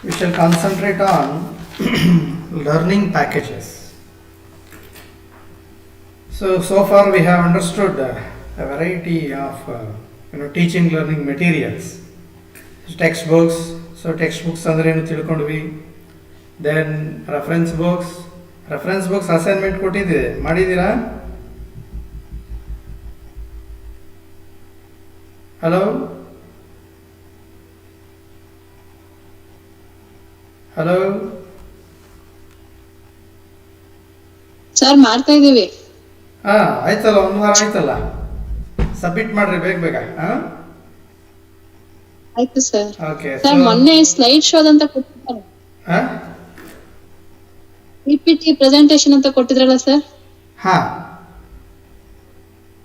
we shall concentrate on learning packages. So far we have understood a variety of teaching learning materials. Textbooks, so textbooks ಅಂದ್ರೆ ಏನು ತಿಳ್ಕೊಂಡ್ವಿ. Then reference books assignment ಕೊಟ್ಟಿದ್ದೆ, ಮಾಡಿದ್ದೀರಾ? Hello hello sir ಮಾಡ್ತಾ ಇದೀವಿ. ಆಯ್ತಲ್ಲ, ಒಂದು ವಾರ ಆಯ್ತಲ್ಲ, ಸಬ್ಮಿಟ್ ಮಾಡ್ರಿ ಬೇಗ ಬೇಗ. ಆಯ್ತು ಸರ್. ಓಕೆ. ಸರ್ ಮೊನ್ನೆ ಸ್ಲೈಡ್ ಶೋದ್ ಅಂತ ಕೊಟ್ಟಿದ್ದಾರೆ, ಪಿಪಿಟಿ ಪ್ರೆಸೆಂಟೇಶನ್ ಅಂತ ಕೊಟ್ಟಿದ್ರಲ್ಲ ಸರ್.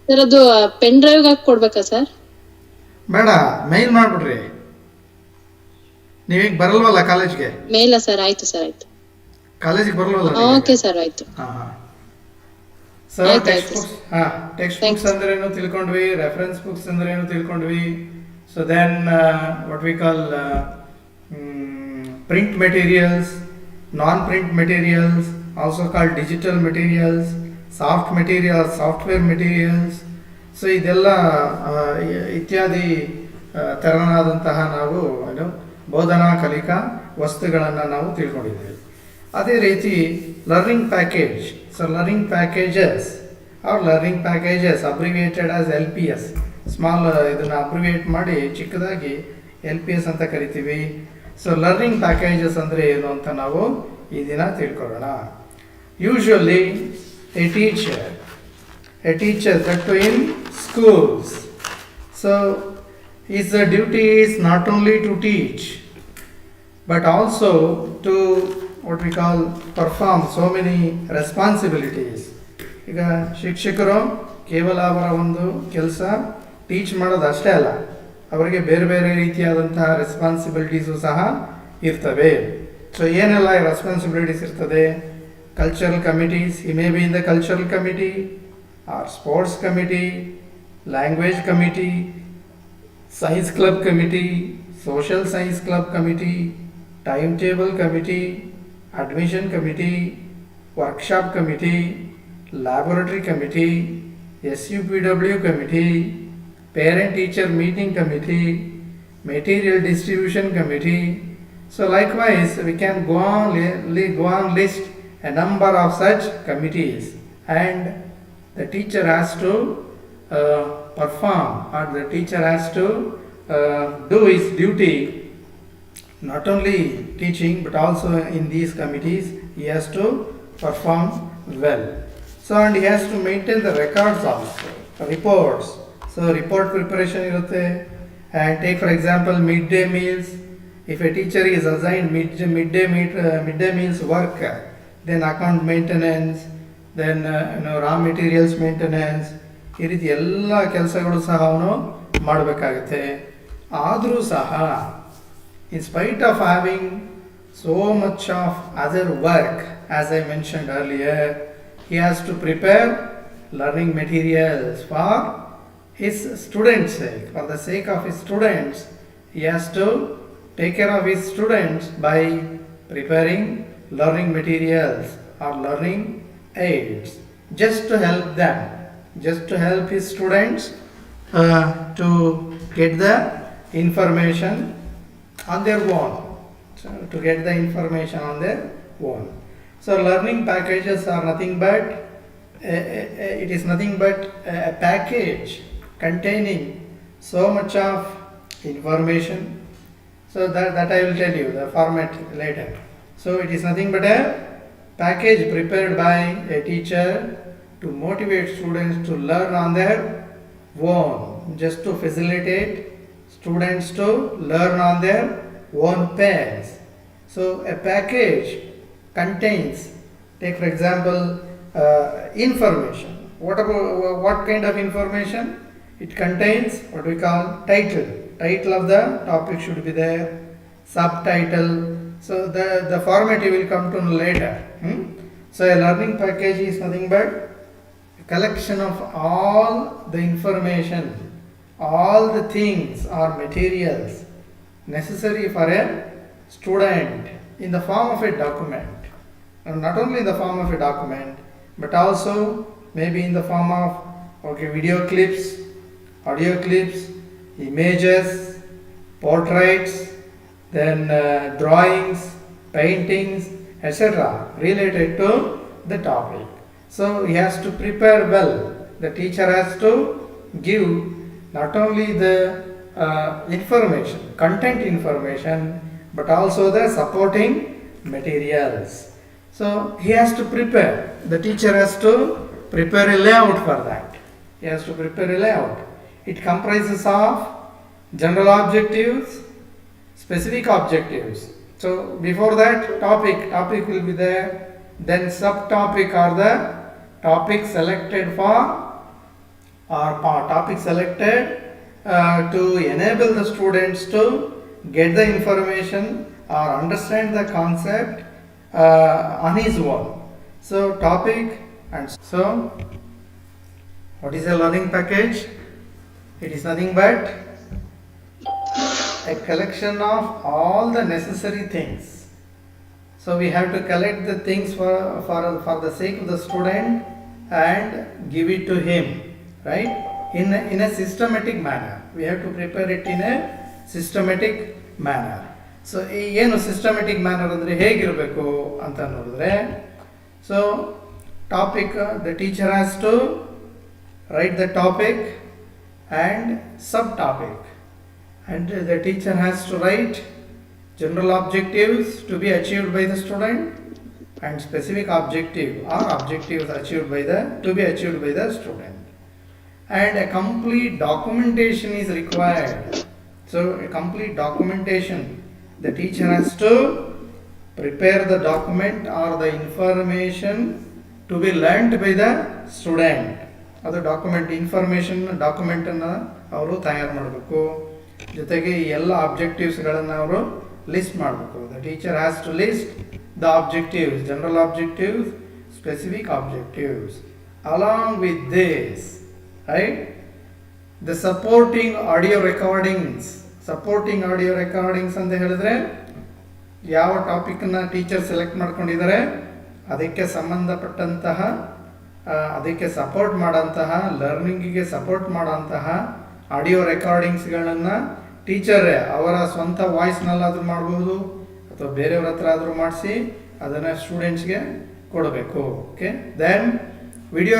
ಸರ್ ಅದು ಪೆನ್ ಡ್ರೈವ್ ಹಾಕಿ ಕೊಡ್ಬೇಕಾ ಸರ್? ಬೇಡ, ಮೇಲ್ ಮಾಡ್ಬಿಡ್ರಿ. ನೀವೀಗ ಬರಲ್ವಲ್ಲ ಕಾಲೇಜ್ಗೆ? ಮೇಲ ಸರ್. ಆಯ್ತು ಸರ್, ಆಯ್ತು. ಕಾಲೇಜಿಗೆ ಬರಲ್ವಲ್ಲ? ಓಕೆ ಸರ್, ಆಯ್ತು. ಸರ್ ಟೆಕ್ಸ್ಟ್ ಬುಕ್ಸ್ ಅಂದ್ರೇನು ತಿಳ್ಕೊಂಡ್ವಿ, ರೆಫರೆನ್ಸ್ ಬುಕ್ಸ್ ಅಂದ್ರೇನು ತಿಳ್ಕೊಂಡ್ವಿ. So then what we call print materials, non print materials, also called digital materials, software materials. So ಇದೆಲ್ಲ ಇತ್ಯಾದಿ ತೆರನಾದಂತಹ ನಾವು ಬೋಧನಾ ಕಲಿಕಾ ವಸ್ತುಗಳನ್ನು ನಾವು ತಿಳ್ಕೊಂಡಿದ್ದೇವೆ. ಅದೇ ರೀತಿ learning package. So learning packages abbreviated as LPS, small, ಇದನ್ನು ಅಬ್ರಿವಿಯೇಟ್ ಮಾಡಿ ಚಿಕ್ಕದಾಗಿ LPS ಅಂತ ಕರಿತೀವಿ. ಸೊ ಲರ್ನಿಂಗ್ ಪ್ಯಾಕೇಜಸ್ ಅಂದರೆ ಏನು ಅಂತ ನಾವು ಈ ದಿನ ತಿಳ್ಕೊಳ್ಳೋಣ. Usually A teacher that too in schools, so his duty is not only to teach but also to what we call perform so many responsibilities. ಈಗ ಶಿಕ್ಷಕರು ಕೇವಲ ಅವರ ಒಂದು ಕೆಲಸ ಟೀಚ್ ಮಾಡೋದು ಅಷ್ಟೇ ಅಲ್ಲ, ಅವರಿಗೆ ಬೇರೆ ಬೇರೆ ರೀತಿಯಾದಂತಹ ರೆಸ್ಪಾನ್ಸಿಬಿಲಿಟೀಸು ಸಹ ಇರ್ತವೆ. ಸೊ ಏನೆಲ್ಲ ರೆಸ್ಪಾನ್ಸಿಬಿಲಿಟೀಸ್ ಇರ್ತದೆ? Cultural committees, he may be in the cultural committee or sports committee, language committee, science club committee, social science club committee, timetable committee, admission committee, workshop committee, laboratory committee, SUPW committee, parent teacher meeting committee, material distribution committee. So likewise we can go on list a number of such committees, and the teacher has to perform, or the teacher has to do his duty, not only teaching but also in these committees he has to perform well. So and he has to maintain the records also, reports. So report preparation irutte. And take for example midday meals. If a teacher is assigned midday meals work, then account maintenance, then raw materials maintenance, ಈ ರೀತಿ ಎಲ್ಲ ಕೆಲಸಗಳು ಸಹ ಅವನು ಮಾಡಬೇಕಾಗುತ್ತೆ. ಆದರೂ ಸಹ in spite of having so much of other work, as I mentioned earlier, he has to prepare learning materials for his students' sake. For the sake of his students, he has to take care of his students by preparing learning materials or learning aids, just to help them, just to help his students to get the information on their own, So learning packages are nothing but it is nothing but a package containing so much of information. So that I will tell you the format later. So it is nothing but a package prepared by a teacher to motivate students to learn on their own, just to facilitate students to learn on their own pace. So a package contains, take for example, information. What kind of information? It contains what we call title of the topic should be there, subtitle. So the format you will come to know later. So a learning package is nothing but a collection of all the information, all the things or materials necessary for a student in the form of a document, and not only in the form of a document, but also maybe in the form of video clips, audio clips, images, portraits, then drawings, paintings, etc. related to the topic. So he has to prepare well. The teacher has to give not only the information, content information, but also the supporting materials. So he has to prepare. The teacher has to prepare a layout for that. He has to prepare a layout. It comprises of general objectives, specific objectives. So before that, topic will be there. Then subtopic are the topics selected for, or topic selected to enable the students to get the information or understand the concept on his own. So topic, and so what is a learning package? It is nothing but a collection of all the necessary things. So we have to collect the things for the sake of the student and give it to him, right? In a systematic manner. We have to prepare it in a systematic manner. So ಏನು systematic manner ಅಂದರೆ ಹೇಗಿರಬೇಕು ಅಂತ ನೋಡಿದ್ರೆ, so topic, the teacher has to write the topic and subtopic, and the teacher has to write general objectives to be achieved by the student and specific objective or objectives to be achieved by the student, and a complete documentation is required. So a complete documentation, the teacher has to prepare the document or the information to be learnt by the student. ಅದು ಡಾಕ್ಯುಮೆಂಟನ್ನು ಅವರು ತಯಾರು ಮಾಡಬೇಕು. ಜೊತೆಗೆ ಈ ಎಲ್ಲ ಆಬ್ಜೆಕ್ಟಿವ್ಸ್ಗಳನ್ನು ಅವರು list ಮಾಡಬೇಕು. The teacher has to list the objectives, general objectives, specific objectives. Along with this, right, the supporting audio recordings ಅಂತ ಹೇಳಿದ್ರೆ ಯಾವ ಟಾಪಿಕನ್ನು ಟೀಚರ್ ಸೆಲೆಕ್ಟ್ ಮಾಡ್ಕೊಂಡಿದ್ದಾರೆ ಅದಕ್ಕೆ ಸಂಬಂಧಪಟ್ಟಂತಹ, ಅದಕ್ಕೆ ಸಪೋರ್ಟ್ ಮಾಡೋಂತಹ, ಲರ್ನಿಂಗಿಗೆ ಸಪೋರ್ಟ್ ಮಾಡೋಂತಹ ಆಡಿಯೋ ರೆಕಾರ್ಡಿಂಗ್ಸ್ಗಳನ್ನು ಟೀಚರೇ ಅವರ ಸ್ವಂತ ವಾಯ್ಸ್ನಲ್ಲಾದರೂ ಮಾಡಬಹುದು ಅಥವಾ ಬೇರೆಯವ್ರ ಹತ್ರ ಆದರೂ ಮಾಡಿಸಿ ಅದನ್ನು ಸ್ಟೂಡೆಂಟ್ಸ್ಗೆ ಕೊಡಬೇಕು. Okay, then video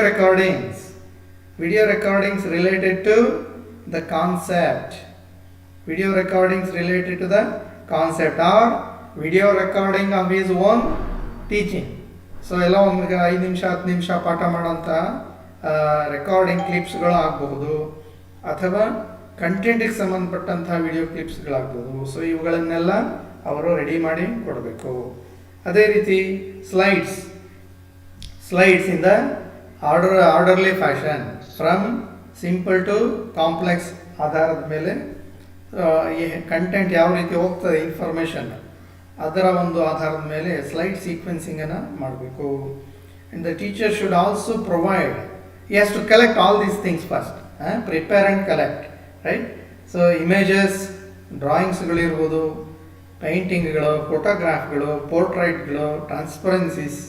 recordings related to the concept. Video recordings related to the concept or video recording of his own teaching. So ಎಲ್ಲ ಒಂದು 5 ನಿಮಿಷ 10 ನಿಮಿಷ ಪಾಠ ಮಾಡೋಂಥ ರೆಕಾರ್ಡಿಂಗ್ ಕ್ಲಿಪ್ಸ್ಗಳು ಆಗಬಹುದು, ಅಥವಾ ಕಂಟೆಂಟಿಗೆ ಸಂಬಂಧಪಟ್ಟಂಥ ವಿಡಿಯೋ ಕ್ಲಿಪ್ಸ್ಗಳಾಗ್ಬೋದು. ಸೊ ಇವುಗಳನ್ನೆಲ್ಲ ಅವರು ರೆಡಿ ಮಾಡಿ ಕೊಡಬೇಕು. ಅದೇ ರೀತಿ slides in the orderly fashion, from simple to complex ಆಧಾರದ ಮೇಲೆ ಈ ಕಂಟೆಂಟ್ ಯಾವ ರೀತಿ ಹೋಗ್ತದೆ, ಇನ್ಫಾರ್ಮೇಷನ್, ಅದರ ಒಂದು ಆಧಾರದ ಮೇಲೆ ಸ್ಲೈಡ್ ಸೀಕ್ವೆನ್ಸಿಂಗನ್ನು ಮಾಡಬೇಕು. And the teacher should also provide, he has to collect all these things first, prepare and collect, right. So images, ಡ್ರಾಯಿಂಗ್ಸ್ಗಳಿರ್ಬೋದು, ಪೇಂಟಿಂಗ್ಗಳು, ಫೋಟೋಗ್ರಾಫ್ಗಳು, ಪೋರ್ಟ್ರೈಟ್ಗಳು, ಟ್ರಾನ್ಸ್ಪರೆನ್ಸೀಸ್.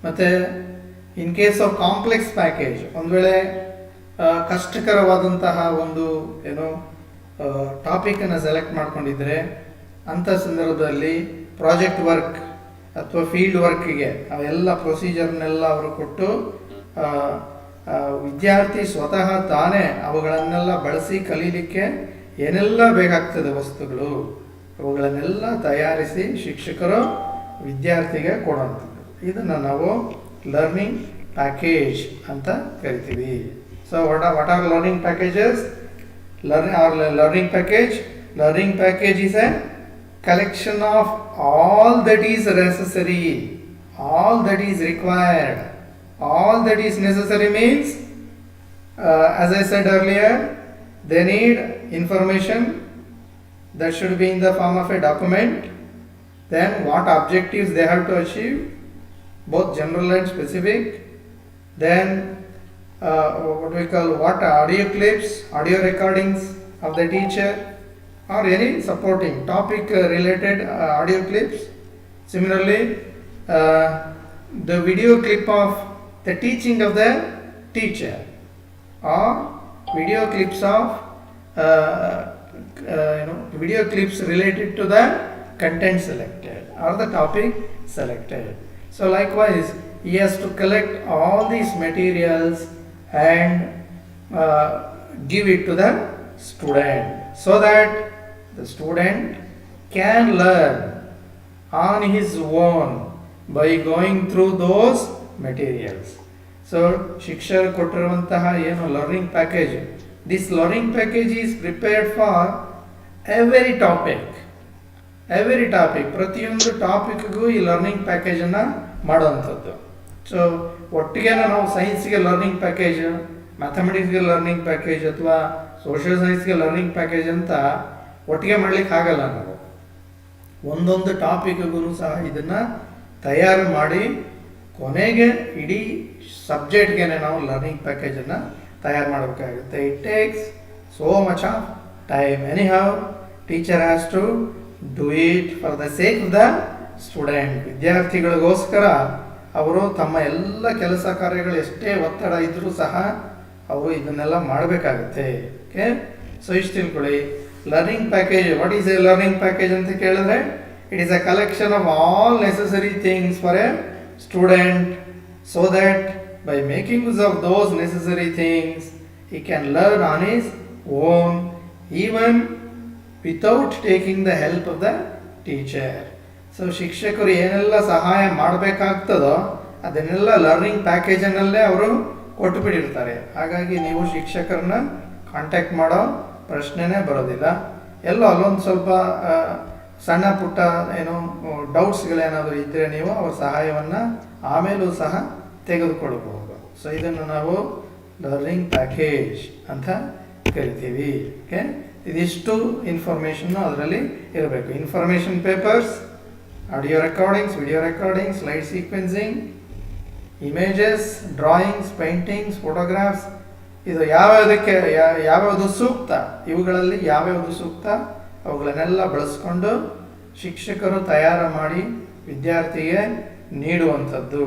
ಮತ್ತು in case of complex package, ಒಂದು ವೇಳೆ ಕಷ್ಟಕರವಾದಂತಹ ಒಂದು ಟಾಪಿಕನ್ನು ಸೆಲೆಕ್ಟ್ ಮಾಡ್ಕೊಂಡಿದ್ರೆ ಅಂಥ ಸಂದರ್ಭದಲ್ಲಿ ಪ್ರಾಜೆಕ್ಟ್ ವರ್ಕ್ ಅಥವಾ ಫೀಲ್ಡ್ ವರ್ಕಿಗೆ ಅವೆಲ್ಲ ಪ್ರೊಸೀಜರ್ನೆಲ್ಲ ಅವರು ಕೊಟ್ಟು ವಿದ್ಯಾರ್ಥಿ ಸ್ವತಃ ತಾನೇ ಅವುಗಳನ್ನೆಲ್ಲ ಬಳಸಿ ಕಲೀಲಿಕ್ಕೆ ಏನೆಲ್ಲ ಬೇಕಾಗ್ತದೆ ವಸ್ತುಗಳು, ಅವುಗಳನ್ನೆಲ್ಲ ತಯಾರಿಸಿ ಶಿಕ್ಷಕರು ವಿದ್ಯಾರ್ಥಿಗೆ ಕೊಡುವಂಥದ್ದು. ಇದನ್ನು ನಾವು ಲರ್ನಿಂಗ್ ಪ್ಯಾಕೇಜ್ ಅಂತ ಕರಿತೀವಿ. So what are learning packages? Learning package is a collection of all that is necessary, all that is required. All that is necessary means, as I said earlier, they need information that should be in the form of a document. Then what objectives they have to achieve, both general and specific. Then what audio clips, audio recordings of the teacher, or any supporting topic related audio clips. Similarly, the video clip of the teaching of the teacher, or video clips of video clips related to the content selected or the topic selected. So likewise, he has to collect all these materials and give it to the student, so that the student can learn on his own by going through those materials. So ಶಿಕ್ಷಕರು ಕೊಟ್ಟಿರುವಂತಹ ಏನು learning package, this learning package is prepared for every topic, ಪ್ರತಿಯೊಂದು ಟಾಪಿಕ್ಗೂ ಈ learning ಪ್ಯಾಕೇಜನ್ನು ಮಾಡುವಂಥದ್ದು. So ಒಟ್ಟಿಗೆ ನಾವು ಸೈನ್ಸ್ಗೆ learning package, ಮ್ಯಾಥಮೆಟಿಕ್ಸ್ಗೆ learning package ಅಥವಾ social ಸೈನ್ಸ್ಗೆ learning package ಅಂತ ಒಟ್ಟಿಗೆ ಮಾಡ್ಲಿಕ್ಕೆ ಆಗಲ್ಲ. ನಾವು ಒಂದೊಂದು ಟಾಪಿಕ್ಗೂ ಸಹ ಇದನ್ನು ತಯಾರು ಮಾಡಿ ಕೊನೆಗೆ ಇಡೀ ಸಬ್ಜೆಕ್ಟ್ಗೆ ನಾವು ಲರ್ನಿಂಗ್ ಪ್ಯಾಕೇಜನ್ನು ತಯಾರು ಮಾಡಬೇಕಾಗುತ್ತೆ. It takes so much of time. Any how teacher has to do it for the sake of the student. ವಿದ್ಯಾರ್ಥಿಗಳಿಗೋಸ್ಕರ ಅವರು ತಮ್ಮ ಎಲ್ಲ ಕೆಲಸ ಕಾರ್ಯಗಳು ಎಷ್ಟೇ ಒತ್ತಡ ಇದ್ದರೂ ಸಹ ಅವರು ಇದನ್ನೆಲ್ಲ ಮಾಡಬೇಕಾಗುತ್ತೆ. ಓಕೆ, ಸೊ ಇಷ್ಟು ತಿಳ್ಕೊಳ್ಳಿ. Learning package, what is A learning package ಅಂತ ಕೇಳಿದ್ರೆ, it is a collection of all necessary things for A student, so that by making use of those necessary things he can learn on his own, even without taking the help of the teacher. So ಶಿಕ್ಷಕರು ಏನೆಲ್ಲ ಸಹಾಯ ಮಾಡಬೇಕಾಗ್ತದೋ ಅದನ್ನೆಲ್ಲ learning ಪ್ಯಾಕೇಜನ್ನಲ್ಲೇ ಅವರು ಕೊಟ್ಟು ಬಿಟ್ಟಿರ್ತಾರೆ. ಹಾಗಾಗಿ ನೀವು ಶಿಕ್ಷಕರನ್ನ contact ಮಾಡೋ ಪ್ರಶ್ನೆನೇ ಬರೋದಿಲ್ಲ. ಎಲ್ಲೋ ಅಲ್ಲೊಂದು ಸ್ವಲ್ಪ ಸಣ್ಣ ಪುಟ್ಟ ಏನೋ ಡೌಟ್ಸ್ಗಳೇನಾದರೂ ಇದ್ದರೆ ನೀವು ಅವ್ರ ಸಹಾಯವನ್ನು ಆಮೇಲೂ ಸಹ ತೆಗೆದುಕೊಳ್ಬಹುದು. ಸೊ ಇದನ್ನು ನಾವು ಲರ್ನಿಂಗ್ ಪ್ಯಾಕೇಜ್ ಅಂತ ಕರಿತೀವಿ. ಓಕೆ, ಇದಿಷ್ಟು ಇನ್ಫಾರ್ಮೇಷನ್ನು ಅದರಲ್ಲಿ ಇರಬೇಕು. Information papers, audio recordings, video recordings, slide sequencing, images, drawings, paintings, photographs, ಇದು ಯಾವ್ಯಾವುದು ಸೂಕ್ತ, ಇವುಗಳಲ್ಲಿ ಯಾವ್ಯಾವುದು ಸೂಕ್ತ ಅವುಗಳನ್ನೆಲ್ಲ ಬಳಸ್ಕೊಂಡು ಶಿಕ್ಷಕರು ತಯಾರು ಮಾಡಿ ವಿದ್ಯಾರ್ಥಿಗೆ ನೀಡುವಂಥದ್ದು.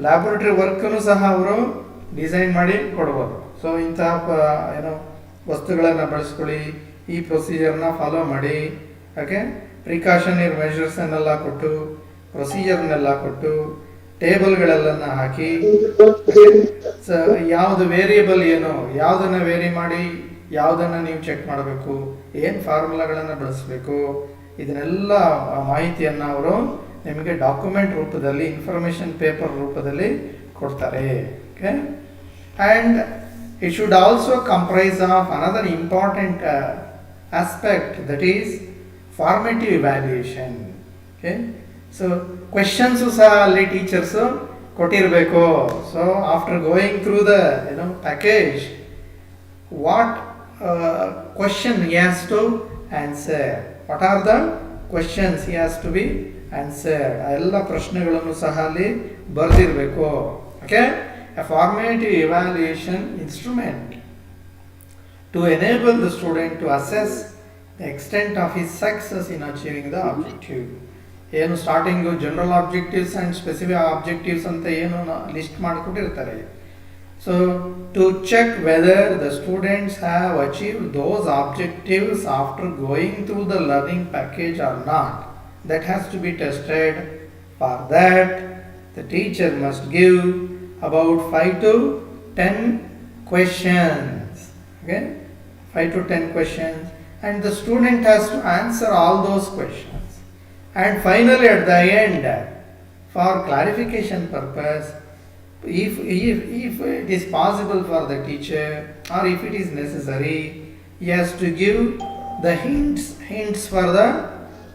ಲ್ಯಾಬೊರೇಟರಿ ವರ್ಕನ್ನು ಸಹ ಅವರು ಡಿಸೈನ್ ಮಾಡಿ ಕೊಡ್ಬೋದು. ಸೊ ಇಂತಹ ವಸ್ತುಗಳನ್ನು ಬಳಸ್ಕೊಳ್ಳಿ, ಈ ಪ್ರೊಸೀಜರ್ನ ಫಾಲೋ ಮಾಡಿ. ಓಕೆ, ಪ್ರಿಕಾಷನರಿ ಮೆಷರ್ಸನ್ನೆಲ್ಲ ಕೊಟ್ಟು, ಪ್ರೊಸೀಜರ್ನೆಲ್ಲ ಕೊಟ್ಟು, ಟೇಬಲ್ಗಳೆಲ್ಲ ಹಾಕಿ, ಯಾವುದು ವೇರಿಯಬಲ್ ಏನು, ಯಾವುದನ್ನು ವೇರಿ ಮಾಡಿ ಯಾವುದನ್ನು ನೀವು ಚೆಕ್ ಮಾಡಬೇಕು, ಏನು ಫಾರ್ಮುಲಾಗಳನ್ನು ಬಳಸಬೇಕು, ಇದನ್ನೆಲ್ಲ ಮಾಹಿತಿಯನ್ನು ಅವರು ನಿಮಗೆ ಡಾಕ್ಯುಮೆಂಟ್ ರೂಪದಲ್ಲಿ, ಇನ್ಫಾರ್ಮೇಷನ್ ಪೇಪರ್ ರೂಪದಲ್ಲಿ ಕೊಡ್ತಾರೆ. Okay, and it should also comprise of another important aspect, that is formative evaluation. Okay, so questions ಸಹ ಅಲ್ಲಿ ಟೀಚರ್ಸು ಕೊಟ್ಟಿರಬೇಕು. So after going through the package, what question he has to answer, what are the questions he has to be answered, ಎಲ್ಲ ಪ್ರಶ್ನೆಗಳನ್ನು ಸಹ ಅಲ್ಲಿ ಬರೆದಿರಬೇಕು. Okay, a formative evaluation instrument to enable the student to assess the extent of his success in achieving the objective. ಏನು starting general objectives and specific objectives ಅಂತ ಏನು list ಮಾಡಿಕೊಟ್ಟಿರ್ತಾರೆ. So to check whether the students have achieved those objectives after going through the learning package or not, that has to be tested. For that, the teacher must give about 5 to 10 questions. Okay, 5 to 10 questions, and the student has to answer all those questions. And finally, at the end, for clarification purpose, if it is possible for the teacher, or if it is necessary, he has to give the hints for the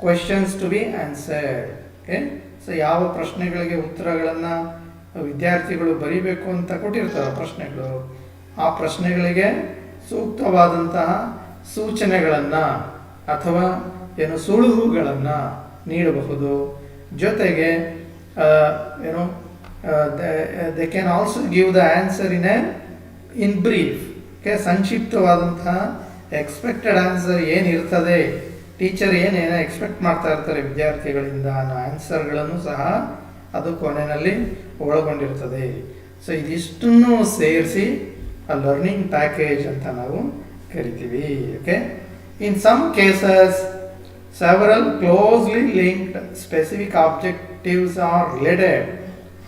questions to be answered. Okay, so ಯಾವ ಪ್ರಶ್ನೆಗಳಿಗೆ ಉತ್ತರಗಳನ್ನು ವಿದ್ಯಾರ್ಥಿಗಳು ಬರೀಬೇಕು ಅಂತ ಕೊಟ್ಟಿರ್ತಾರೆ ಪ್ರಶ್ನೆಗಳು, ಆ ಪ್ರಶ್ನೆಗಳಿಗೆ ಸೂಕ್ತವಾದಂತಹ ಸೂಚನೆಗಳನ್ನು ಅಥವಾ ಸುಳುಹುಗಳನ್ನು ನೀಡಬಹುದು. ಜೊತೆಗೆ they can also give the answer in brief. Okay, ಸಂಕ್ಷಿಪ್ತವಾದಂತಹ ಎಕ್ಸ್ಪೆಕ್ಟೆಡ್ ಆನ್ಸರ್ ಏನಿರ್ತದೆ, ಟೀಚರ್ ಏನೇನೋ ಎಕ್ಸ್ಪೆಕ್ಟ್ ಮಾಡ್ತಾ ಇರ್ತಾರೆ ವಿದ್ಯಾರ್ಥಿಗಳಿಂದ ಅನ್ನೋ ಆನ್ಸರ್ಗಳನ್ನು ಸಹ ಅದು ಕೊನೆಯಲ್ಲಿ ಒಳಗೊಂಡಿರ್ತದೆ. ಸೊ ಇದಿಷ್ಟನ್ನು ಸೇರಿಸಿ ಆ ಲರ್ನಿಂಗ್ ಪ್ಯಾಕೇಜ್ ಅಂತ ನಾವು ಕರಿತೀವಿ. Okay, in some cases several closely linked specific objectives are related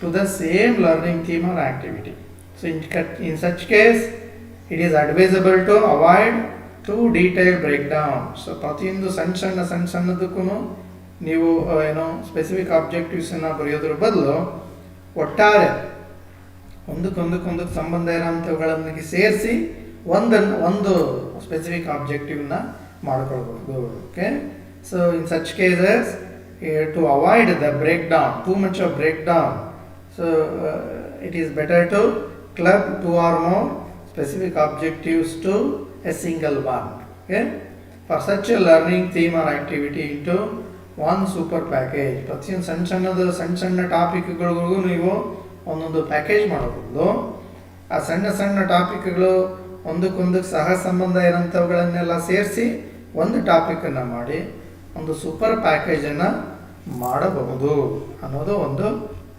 to the same learning theme or activity. So in such case it is advisable to avoid too detailed breakdown. So ಪ್ರತಿಯೊಂದು ಸಣ್ಣದಕ್ಕೂ ನೀವು ಏನೋ specific ಆಬ್ಜೆಕ್ಟಿವ್ಸನ್ನು ಬರೆಯೋದ್ರ ಬದಲು ಒಟ್ಟಾರೆ ಒಂದಕ್ಕೊಂದಕ್ಕೆ ಸಂಬಂಧ ಇರೋಂಥವುಗಳನ್ನು ಸೇರಿಸಿ ಒಂದು specific ಆಬ್ಜೆಕ್ಟಿವ್ನ ಮಾಡ್ಕೊಳ್ಬಹುದು. Okay, so in such cases to avoid the breakdown, too much of breakdown, so it is better to club two or more specific objectives to a single one. Okay, for such a learning theme or activity into one super package. ಪ್ರತಿಯೊಂದು ಸಣ್ಣ ಟಾಪಿಕ್ಗಳಿಗೂ ನೀವು ಒಂದೊಂದು package ಮಾಡಬಹುದು. ಆ ಸಣ್ಣ ಟಾಪಿಕ್ಗಳು ಒಂದಕ್ಕೊಂದಕ್ಕೆ ಸಹ ಸಂಬಂಧ ಇರೋಂಥವುಗಳನ್ನೆಲ್ಲ ಸೇರಿಸಿ ಒಂದು ಟಾಪಿಕನ್ನು ಮಾಡಿ ಒಂದು ಸೂಪರ್ ಪ್ಯಾಕೇಜನ್ನು ಮಾಡಬಹುದು ಅನ್ನೋದು ಒಂದು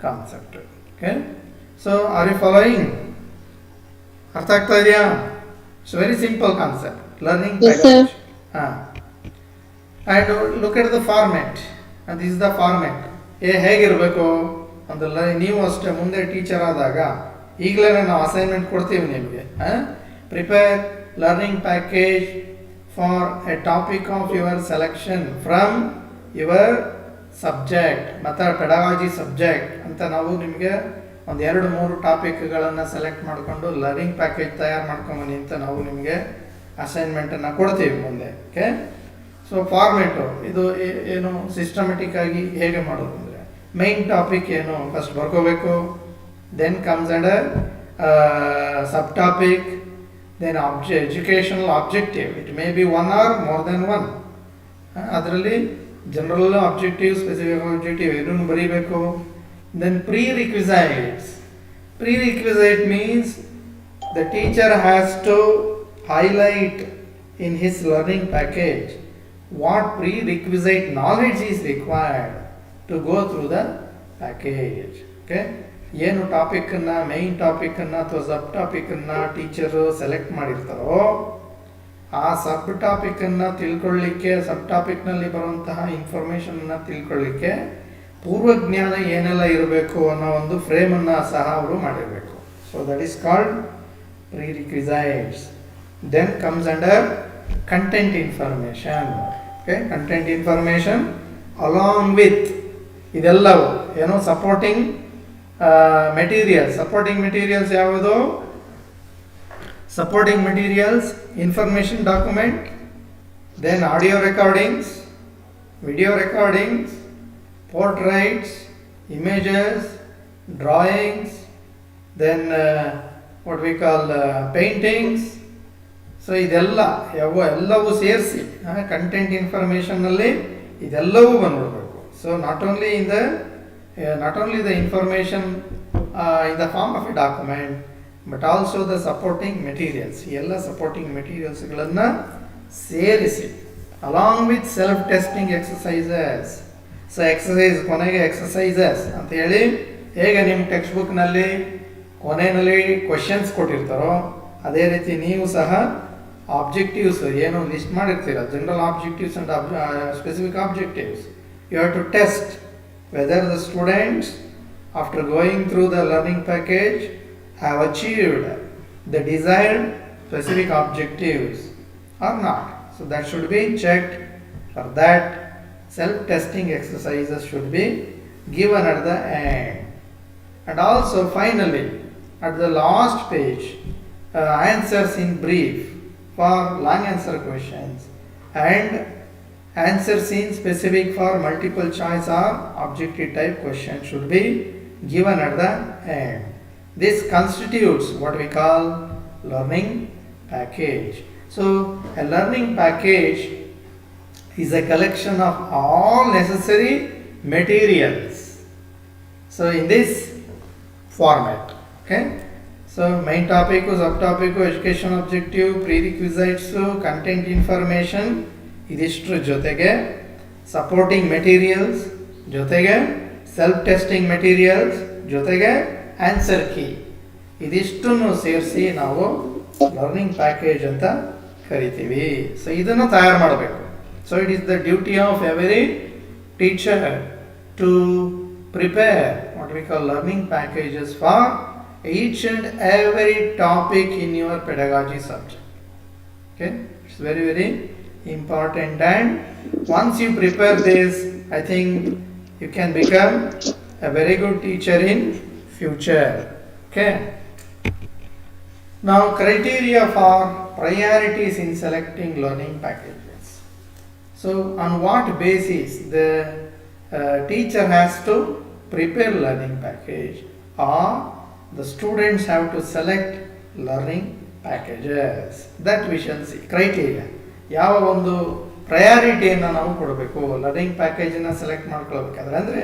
concept. Okay, so are you following? ಅರ್ಥ ಆಗ್ತಾ ಇದೆಯಾ? It's very simple concept, learning package. ಹಾಂ, and look at the format. This is the format. ಹೇಗಿರಬೇಕು ಅಂದಲ್ಲ, ನೀವು ಅಷ್ಟೇ ಮುಂದೆ ಟೀಚರ್ ಆದಾಗ ಈಗಲೇ ನಾವು ಅಸೈನ್ಮೆಂಟ್ ಕೊಡ್ತೀವಿ ನಿಮಗೆ. Prepare learning package for a topic of your selection from your subject, method, pedagogy subject ಅಂತ ನಾವು ನಿಮಗೆ ಒಂದು 2-3 ಟಾಪಿಕ್ಗಳನ್ನು ಸೆಲೆಕ್ಟ್ ಮಾಡಿಕೊಂಡು ಲರ್ನಿಂಗ್ ಪ್ಯಾಕೇಜ್ ತಯಾರು ಮಾಡ್ಕೊಂಬನ್ನಿ ಅಂತ ನಾವು ನಿಮಗೆ ಅಸೈನ್ಮೆಂಟನ್ನು ಕೊಡ್ತೀವಿ ಮುಂದೆ. ಓಕೆ, ಸೊ ಫಾರ್ಮೇಟು ಇದು ಏನು ಸಿಸ್ಟಮೆಟಿಕ್ ಆಗಿ ಹೇಗೆ ಮಾಡೋದು ಅಂದರೆ, ಮೈನ್ ಟಾಪಿಕ್ ಏನು first ಬರ್ಕೋಬೇಕು, then comes under sub topic, then educational objective. It may be one or more than one. ಅದರಲ್ಲಿ ಜನರಲ್ ಆಬ್ಜೆಕ್ಟಿವ್, ಸ್ಪೆಸಿಫಿಕ್ ಆಬ್ಜೆಕ್ಟಿವ್ ಎರಡನ್ನೂ ಬರೀಬೇಕು. Then prerequisite means the teacher has to highlight in his learning package what prerequisite knowledge is required to go through the package. Okay, ಏನು ಟಾಪಿಕನ್ನು, main ಟಾಪಿಕನ್ನು ಅಥವಾ ಸಬ್ ಟಾಪಿಕನ್ನು teacher select ಮಾಡಿರ್ತಾರೋ ಆ ಸಬ್ ಟಾಪಿಕನ್ನು ತಿಳ್ಕೊಳ್ಳಿಕ್ಕೆ, ಸಬ್ ಟಾಪಿಕ್ನಲ್ಲಿ ಬರುವಂತಹ ಇನ್ಫಾರ್ಮೇಷನನ್ನು ತಿಳ್ಕೊಳ್ಳಿಕ್ಕೆ ಪೂರ್ವಜ್ಞಾನ ಏನೆಲ್ಲ ಇರಬೇಕು ಅನ್ನೋ ಒಂದು ಫ್ರೇಮನ್ನು ಸಹ ಅವರು ಮಾಡಿರಬೇಕು. So that is called prerequisites. Then comes under content information. Okay, content information along with ಇದೆಲ್ಲವು ಏನೋ ಸಪೋರ್ಟಿಂಗ್ ಸಪೋರ್ಟಿಂಗ್ ಮೆಟೀರಿಯಲ್ಸ್ ಯಾವುದು? Supporting materials, information document, then audio recordings, video recordings, portraits, images, drawings, then what we call paintings. So ಇದೆಲ್ಲ ಎಲ್ಲವೂ ಸೇರಿಸಿ content ಇನ್ಫಾರ್ಮೇಷನ್ನಲ್ಲಿ ಇದೆಲ್ಲವೂ ಬಂದ್ಬಿಡ್ಬೇಕು. So not only the information in the form of a document, but also the supporting materials. ಎಲ್ಲ supporting ಮೆಟೀರಿಯಲ್ಸ್ಗಳನ್ನು ಸೇರಿಸಿ along with self testing exercises. So exercise ಕೊನೆಗೆ exercises ಅಂತ ಹೇಳಿ ಹೇಗೆ ನಿಮ್ಮ ಟೆಕ್ಸ್ಟ್ ಬುಕ್ನಲ್ಲಿ ಕೊನೆಯಲ್ಲಿ ಕ್ವಶನ್ಸ್ ಕೊಟ್ಟಿರ್ತಾರೋ ಅದೇ ರೀತಿ ನೀವು ಸಹ ಆಬ್ಜೆಕ್ಟಿವ್ಸ್ ಏನು ಲಿಸ್ಟ್ ಮಾಡಿರ್ತೀರ, general objectives and specific objectives, you have to test whether the students after going through the learning package have achieved the desired specific objectives or not. So that should be checked. For that, self-testing exercises should be given at the end. And also finally, at the last page, answers in brief for long answer questions and answers in specific for multiple choice or objective type questions should be given at the end. This constitutes what we call learning package. So a learning package is a collection of all necessary materials. So in this format, okay. So main topic, sub topic, education objective, prerequisites, content information, ಇದಿಷ್ಟ್ರ ಜೊತೆಗೆ supporting materials, ಜೊತೆಗೆ self testing materials, ಜೊತೆಗೆ answer key, ಇದಿಷ್ಟನ್ನು ಸೇರಿಸಿ ನಾವು learning package ಅಂತ ಕರಿತೀವಿ. So ಇದನ್ನು ತಯಾರು ಮಾಡಬೇಕು. So it is the duty of every teacher to prepare what we call learning packages for each and every topic in your pedagogy subject. Okay, it's very very important, and once you prepare this, I think you can become a very good teacher in future. Okay, now criteria for priorities in selecting learning packages. So on what basis the teacher has to prepare learning package, or the students have to select learning packages? That we shall see. Criteria, ಯಾವ ಒಂದು ಪ್ರಯಾರಿಟಿಯನ್ನು ನಾವು ಕೊಡಬೇಕು learning ಪ್ಯಾಕೇಜನ್ನು select ಮಾಡ್ಕೊಳ್ಬೇಕಾದ್ರೆ. ಅಂದರೆ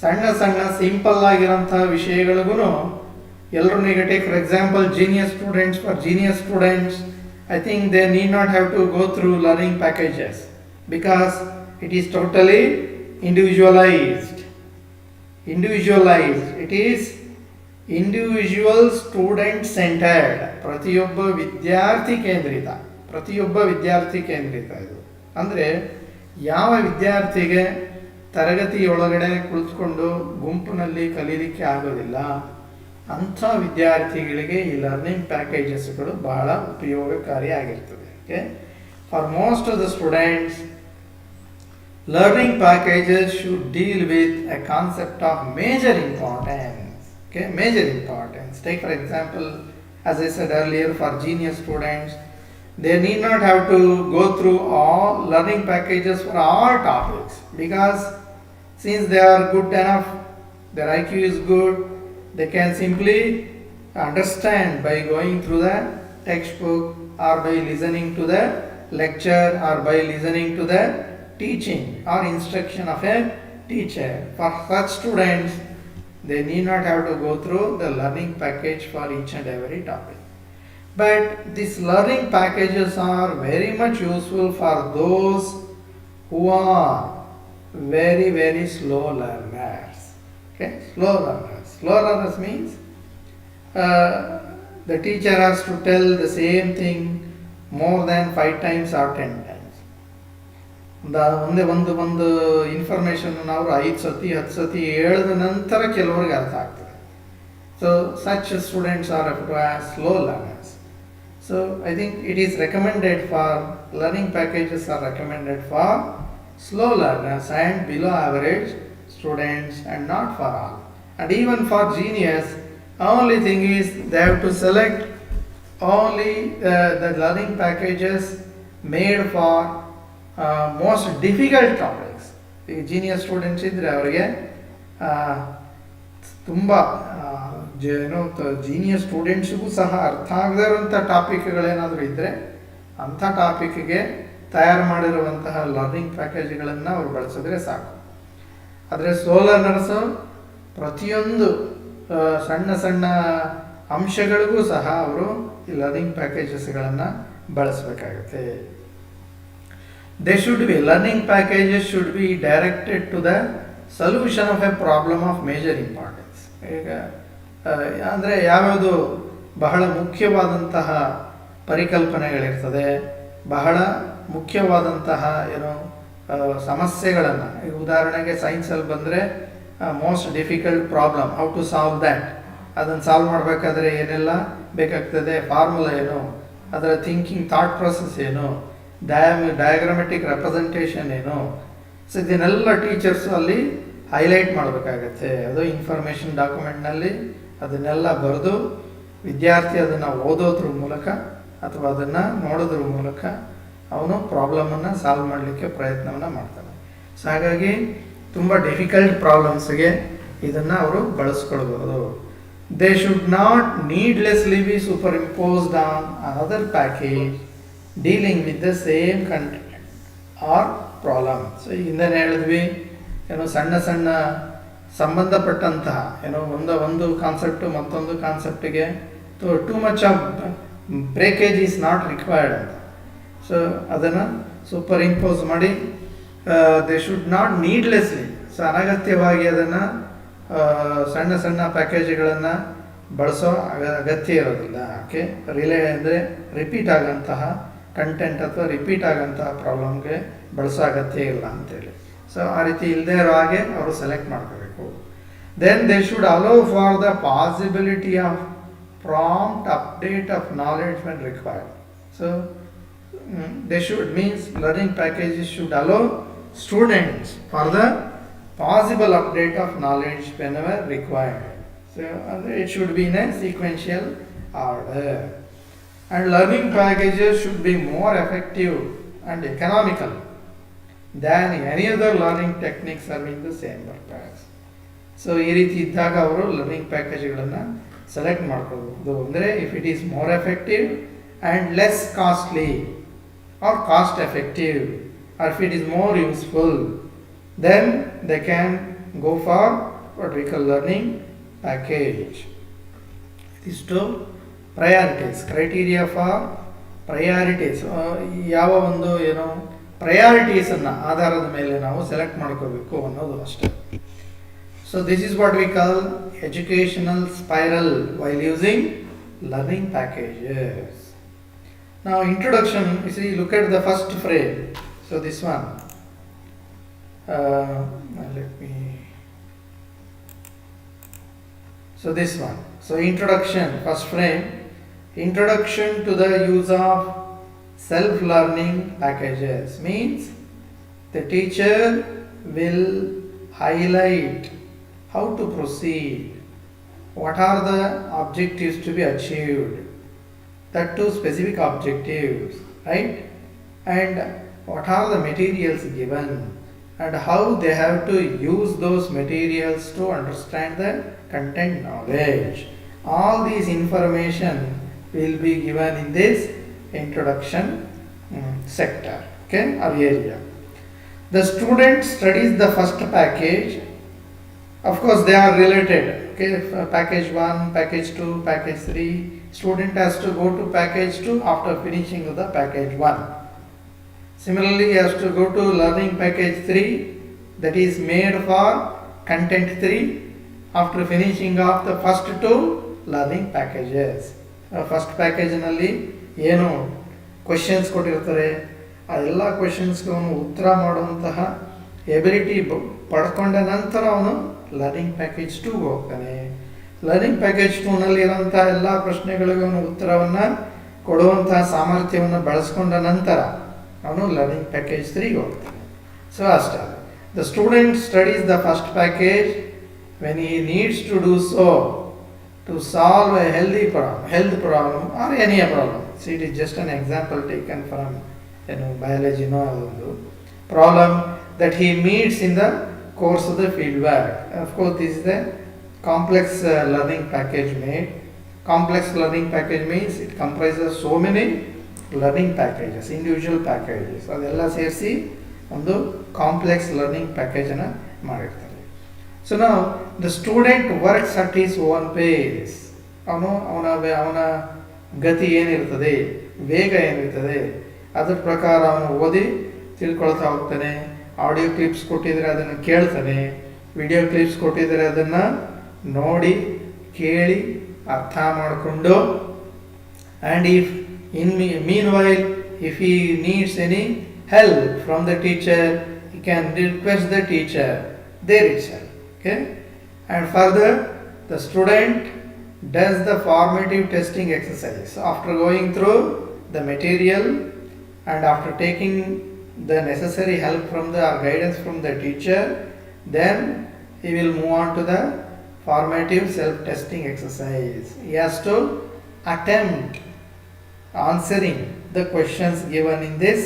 ಸಣ್ಣ ಸಣ್ಣ simple ಆಗಿರೋಂಥ ವಿಷಯಗಳಿಗೂ ಎಲ್ಲರೂ ಈಗ take for example genius students. For genius students I think they need not have to go through learning packages because it is totally individualized. It is individual student centered, ಪ್ರತಿಯೊಬ್ಬ ವಿದ್ಯಾರ್ಥಿ ಕೇಂದ್ರಿತ ಇದು. ಅಂದರೆ ಯಾವ ವಿದ್ಯಾರ್ಥಿಗೆ ತರಗತಿಯೊಳಗಡೆ ಕುಳಿತುಕೊಂಡು ಗುಂಪಿನಲ್ಲಿ ಕಲೀಲಿಕ್ಕೆ ಆಗೋದಿಲ್ಲ ಅಂಥ ವಿದ್ಯಾರ್ಥಿಗಳಿಗೆ ಈ ಲರ್ನಿಂಗ್ ಪ್ಯಾಕೇಜಸ್ಗಳು ಬಹಳ ಉಪಯೋಗಕಾರಿಯಾಗಿರ್ತದೆ. Okay, for most of the students learning packages should deal with a concept of major importance. Okay, major importance. Take for example, as I said earlier, for genius students, they need not have to go through all learning packages for all topics, because since they are good enough, their IQ is good, they can simply understand by going through the textbook, or by listening to the lecture, or by listening to the teaching or instruction of a teacher. For such students, they need not have to go through the learning package for each and every topic. But these learning packages are very much useful for those who are very very slow learners. Okay, slow learners means the teacher has to tell the same thing more than 5 times or 10 times. ಒಂದು information ನಾವು 5 ಸತಿ 10 ಸತಿ ಹೇಳಿದ ನಂತರ ಕೆಲವರಿಗೆ ಅರ್ಥ ಆಗ್ತದೆ. So such students are slow learners. So I think it is recommended for learning packages are recommended for slow learners and below average students and not for all. And even for genius, only thing is they have to select only the learning packages made for most difficult topics. ಈ genius students ಇದ್ದರೆ ಅವರಿಗೆ ತುಂಬ genius ಸ್ಟೂಡೆಂಟ್ಸಿಗೂ ಸಹ ಅರ್ಥ ಆಗದೇ ಇರುವಂಥ ಟಾಪಿಕ್ಗಳೇನಾದರೂ ಇದ್ದರೆ ಅಂಥ ಟಾಪಿಕ್ಗೆ ತಯಾರು ಮಾಡಿರುವಂತಹ ಲರ್ನಿಂಗ್ ಪ್ಯಾಕೇಜ್ಗಳನ್ನು ಅವರು ಬಳಸಿದ್ರೆ ಸಾಕು. ಆದರೆ ಸ್ಲೋ ಲರ್ನರ್ಸು ಪ್ರತಿಯೊಂದು ಸಣ್ಣ ಸಣ್ಣ ಅಂಶಗಳಿಗೂ ಸಹ ಅವರು ಈ learning ಪ್ಯಾಕೇಜಸ್ಗಳನ್ನು ಬಳಸಬೇಕಾಗುತ್ತೆ. Learning packages should be directed to the solution of a problem of major importance. ಈಗ ಅಂದರೆ ಯಾವ್ಯಾವುದು ಬಹಳ ಮುಖ್ಯವಾದಂತಹ ಪರಿಕಲ್ಪನೆಗಳಿರ್ತದೆ, ಬಹಳ ಮುಖ್ಯವಾದಂತಹ ಸಮಸ್ಯೆಗಳನ್ನು, ಈಗ ಉದಾಹರಣೆಗೆ ಸೈನ್ಸಲ್ಲಿ ಬಂದರೆ most difficult problem, how to solve that, ಅದನ್ನು ಸಾಲ್ವ್ ಮಾಡಬೇಕಾದ್ರೆ ಏನೆಲ್ಲ ಬೇಕಾಗ್ತದೆ, ಫಾರ್ಮುಲಾ ಏನು, ಅದರ ಥಿಂಕಿಂಗ್ ಥಾಟ್ ಪ್ರೊಸೆಸ್ ಏನು, ಡಯಾಗ್ರಾಮೆಟಿಕ್ ರೆಪ್ರೆಸೆಂಟೇಷನ್ ಏನು. ಸೊ ಇದನ್ನೆಲ್ಲ ಟೀಚರ್ಸು ಅಲ್ಲಿ ಹೈಲೈಟ್ ಮಾಡಬೇಕಾಗತ್ತೆ. ಅದು ಇನ್ಫಾರ್ಮೇಷನ್ ಡಾಕ್ಯುಮೆಂಟ್ನಲ್ಲಿ ಅದನ್ನೆಲ್ಲ ಬರೆದು ವಿದ್ಯಾರ್ಥಿ ಅದನ್ನು ಓದೋದ್ರ ಮೂಲಕ ಅಥವಾ ಅದನ್ನು ನೋಡೋದ್ರ ಮೂಲಕ ಅವನು ಪ್ರಾಬ್ಲಮನ್ನು ಸಾಲ್ವ್ ಮಾಡಲಿಕ್ಕೆ ಪ್ರಯತ್ನವನ್ನು ಮಾಡ್ತಾನೆ. ಸೊ ಹಾಗಾಗಿ ತುಂಬ ಡಿಫಿಕಲ್ಟ್ ಪ್ರಾಬ್ಲಮ್ಸ್ಗೆ ಇದನ್ನು ಅವರು ಬಳಸ್ಕೊಳ್ಬೋದು. They should not needlessly be superimposed on another package dealing with the same content or problem. So ಹಿಂದೆ ಹೇಳಿದ್ವಿ, ಸಣ್ಣ ಸಣ್ಣ ಸಂಬಂಧಪಟ್ಟಂತಹ ಒಂದು ಕಾನ್ಸೆಪ್ಟು ಮತ್ತೊಂದು ಕಾನ್ಸೆಪ್ಟಿಗೆ too much of breakage is not required ಅಂತ. ಸೊ ಅದನ್ನು ಸೂಪರ್ ಇಂಪೋಸ್ ಮಾಡಿ they should not needlessly, so ಅನಗತ್ಯವಾಗಿ ಅದನ್ನು ಸಣ್ಣ ಸಣ್ಣ ಪ್ಯಾಕೇಜ್ಗಳನ್ನು ಬಳಸೋ ಅಗತ್ಯ ಇರೋದಿಲ್ಲ. ಓಕೆ, ಅಂದರೆ ರಿಪೀಟ್ ಆಗೋಂತಹ ಕಂಟೆಂಟ್ ಅಥವಾ ರಿಪೀಟ್ ಆಗೋಂತಹ ಪ್ರಾಬ್ಲಮ್ಗೆ ಬಳಸೋ ಅಗತ್ಯ ಇಲ್ಲ ಅಂತೇಳಿ. ಸೊ ಆ ರೀತಿ ಇಲ್ಲದೆ ಇರೋ ಹಾಗೆ ಅವರು ಸೆಲೆಕ್ಟ್ ಮಾಡ್ಕೋಬೇಕು. Then they should allow for the possibility of prompt update of knowledge when required. So they should means learning packages should allow students for the possible update of knowledge whenever required. So it should be in a sequential order, and learning packages should be more effective and economical than any other learning technique serving the same purpose. So ಈ ರೀತಿ ಇದ್ದಾಗ ಅವರು learning ಪ್ಯಾಕೇಜ್ಗಳನ್ನು select ಮಾಡ್ಕೋಬಹುದು. ಅಂದರೆ if it is more effective and less costly or cost effective, or if it is more useful, then they can go for what we call learning package. These two priorities, criteria for priorities, ಯಾವ ಒಂದು ಪ್ರಯಾರಿಟೀಸನ್ನು ಆಧಾರದ ಮೇಲೆ ನಾವು select ಮಾಡ್ಕೋಬೇಕು ಅನ್ನೋದು ಅಷ್ಟೇ. So this is what we call educational spiral while using learning packages. Now introduction, you see, look at the first frame. So this one, let me, so this one. So introduction, first frame, introduction to the use of self-learning packages means the teacher will highlight how to proceed, what are the objectives to be achieved, that two specific objectives, right? And what are the materials given and how they have to use those materials to understand the content knowledge. All these information will be given in this introduction sector, okay, or area. The student studies the first package. Of course they are related, okay, package 1, package 2, package 3. Student has to go to package 2 after finishing the package 1. Similarly, he has to go to learning package 3, that is made for content 3 after finishing off the first 2 learning packages. First package ನಲ್ಲಿ ಏನು questions ಕೊಟ್ಟಿರ್ತಾರೆ ಆ ಎಲ್ಲ ಕ್ವೆಶನ್ಸ್ಗೆ ಅವನು ಉತ್ತರ ಮಾಡುವಂತಹ ability ಪಡ್ಕೊಂಡ ನಂತರ ಅವನು ಲರ್ನಿಂಗ್ ಪ್ಯಾಕೇಜ್ 2ಗೆ ಹೋಗ್ತಾನೆ. ಲರ್ನಿಂಗ್ ಪ್ಯಾಕೇಜ್ 2ನಲ್ಲಿ ಇರೋಂಥ ಎಲ್ಲ ಪ್ರಶ್ನೆಗಳಿಗೂ ಅವನು ಉತ್ತರವನ್ನು ಕೊಡುವಂತಹ ಸಾಮರ್ಥ್ಯವನ್ನು ಬಳಸ್ಕೊಂಡ ನಂತರ ಅವನು ಲರ್ನಿಂಗ್ ಪ್ಯಾಕೇಜ್ 3ಗೆ ಹೋಗ್ತಾನೆ. ಸೊ ಅಷ್ಟೇ, the student studies the first package when he needs to do so to solve a health problem or any a problem. See it is just an example taken from ಬಯಾಲಜಿನೋ ಅದೊಂದು problem that he meets in the course of the field work. Of course, this is the complex learning package made. Complex learning package means it comprises so many learning packages, individual packages. ಅದೆಲ್ಲ ಸೇರಿಸಿ ಒಂದು complex learning ಪ್ಯಾಕೇಜನ್ನು ಮಾಡಿರ್ತಾರೆ. So ನಾವು the student works at his own pace. ಅವನ ಗತಿ ಏನಿರ್ತದೆ, ವೇಗ ಏನಿರ್ತದೆ, ಅದ್ರ ಪ್ರಕಾರ ಅವನು ಓದಿ ತಿಳ್ಕೊಳ್ತಾ ಹೋಗ್ತಾನೆ. ಆಡಿಯೋ ಕ್ಲಿಪ್ಸ್ ಕೊಟ್ಟಿದ್ರೆ ಅದನ್ನು ಕೇಳ್ತಾನೆ, ವಿಡಿಯೋ ಕ್ಲಿಪ್ಸ್ ಕೊಟ್ಟಿದ್ರೆ ಅದನ್ನು ನೋಡಿ ಕೇಳಿ ಅರ್ಥ ಮಾಡಿಕೊಂಡು, and if in mean while if he needs any help from the teacher he can request the teacher there itself. Okay, and further the student does the formative testing exercise after going through the material and after taking the necessary help from the or guidance from the teacher. Then he will move on to the formative self-testing exercise. He has to attempt answering the questions given in this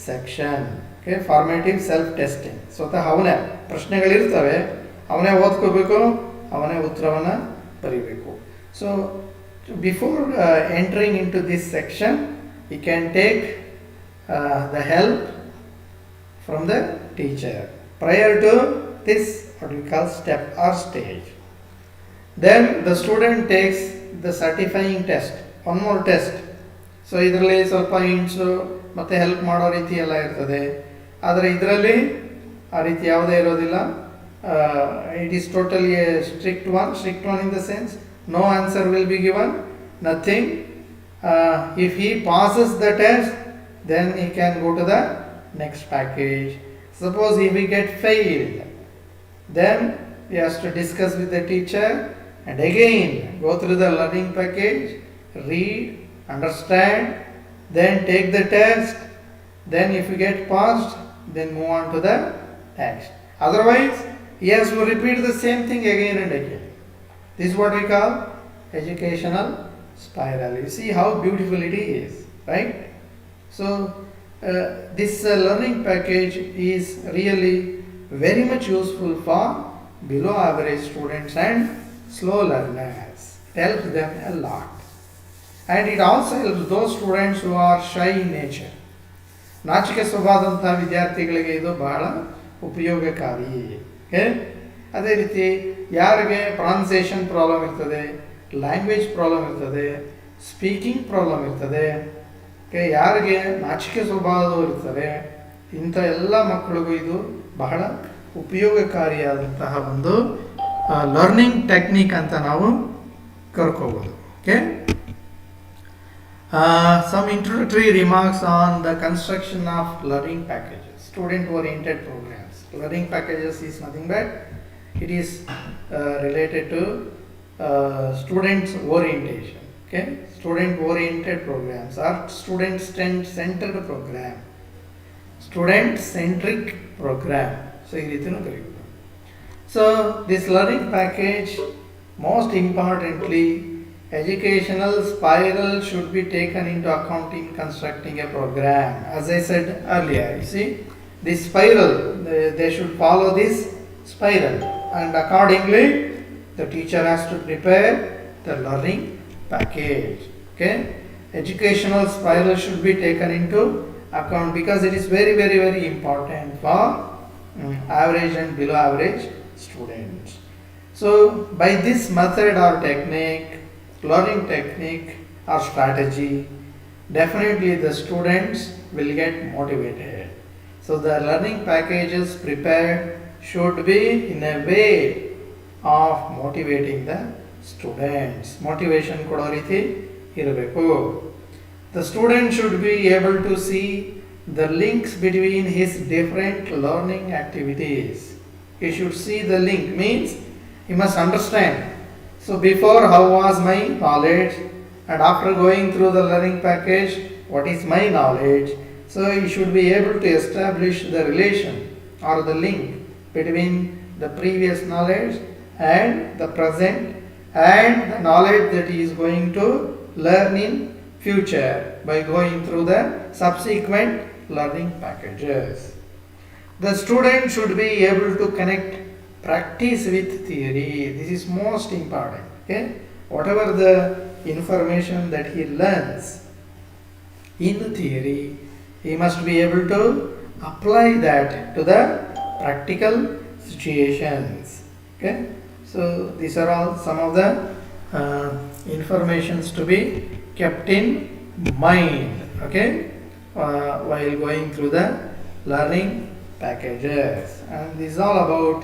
section. Okay, formative self-testing. ಸ್ವತಃ ಅವನೇ ಪ್ರಶ್ನೆಗಳಿರ್ತವೆ, ಅವನೇ ಓದ್ಕೋಬೇಕು, ಅವನೇ ಉತ್ತರವನ್ನು ಬರೀಬೇಕು. So before entering into this section he can take the help from the teacher prior to this what we call step or stage. Then the student takes the certifying test, one more test. So ಇದರಲ್ಲಿ ಸ್ವಲ್ಪ ಹಿಂಟ್ಸು ಮತ್ತು help ಮಾಡೋ ರೀತಿ ಎಲ್ಲ ಇರ್ತದೆ. ಆದರೆ ಇದರಲ್ಲಿ ಆ ರೀತಿ ಯಾವುದೇ ಇರೋದಿಲ್ಲ. It is totally a strict one in the sense no answer will be given, nothing. If he passes the test then he can go to the next package. Suppose if he get failed, then he has to discuss with the teacher and again go through the learning package, read, understand, then take the test. Then if you get passed, then move on to the next. Otherwise, he has to repeat the same thing again and again. This is what we call educational spiral. You see how beautiful it is, right? So this learning package is really very much useful for below average students and slow learners. It helps them a lot. And it also helps those students who are shy in nature. ನಾಚಿಕೆ ಸ್ವಭಾವದಂಥ ವಿದ್ಯಾರ್ಥಿಗಳಿಗೆ ಇದು ಬಹಳ ಉಪಯೋಗಕಾರಿ. ಅದೇ ರೀತಿ ಯಾರಿಗೆ pronunciation problem ಇರ್ತದೆ, language problem ಇರ್ತದೆ, ಸ್ಪೀಕಿಂಗ್ ಪ್ರಾಬ್ಲಮ್ ಇರ್ತದೆ, ಯಾರಿಗೆ ನಾಚಿಕೆ ಸ್ವಭಾವದವರು ಇರ್ತಾರೆ, ಇಂಥ ಎಲ್ಲ ಮಕ್ಕಳಿಗೂ ಇದು ಬಹಳ ಉಪಯೋಗಕಾರಿಯಾದಂತಹ ಒಂದು ಲರ್ನಿಂಗ್ ಟೆಕ್ನಿಕ್ ಅಂತ ನಾವು ಕರ್ಕೋಬೋದು. Okay, some introductory remarks on the construction of learning packages, student oriented programmes. Learning packages is nothing but it is related to students orientation. Okay, student-oriented programs or student-centered program, student-centric program. So, so this learning package, most importantly, educational spiral should be taken into account in constructing a program. As I said earlier, you see, this spiral, they should follow this spiral, and accordingly, the teacher has to prepare the learning package. Okay, educational spiral should be taken into account because it is very, very, very important for average and below average students. So by this method or technique, learning technique or strategy, definitely the students will get motivated. So the learning packages prepared should be in a way of motivating the students. Motivation kodo ರೀತಿ ಇರಬೇಕು. The student should be able to see the links between his different learning activities. He should see the link, means he must understand. So before, how was my knowledge, and after going through the learning package, what is my knowledge. So he should be able to establish the relation or the link between the previous knowledge and the present and the knowledge that he is going to learn in future by going through the subsequent learning packages. The student should be able to connect practice with theory. This is most important. Okay? Whatever the information that he learns in theory, he must be able to apply that to the practical situations. Okay? So these are all some of the informations to be kept in mind, okay, while going through the learning packages. And this is all about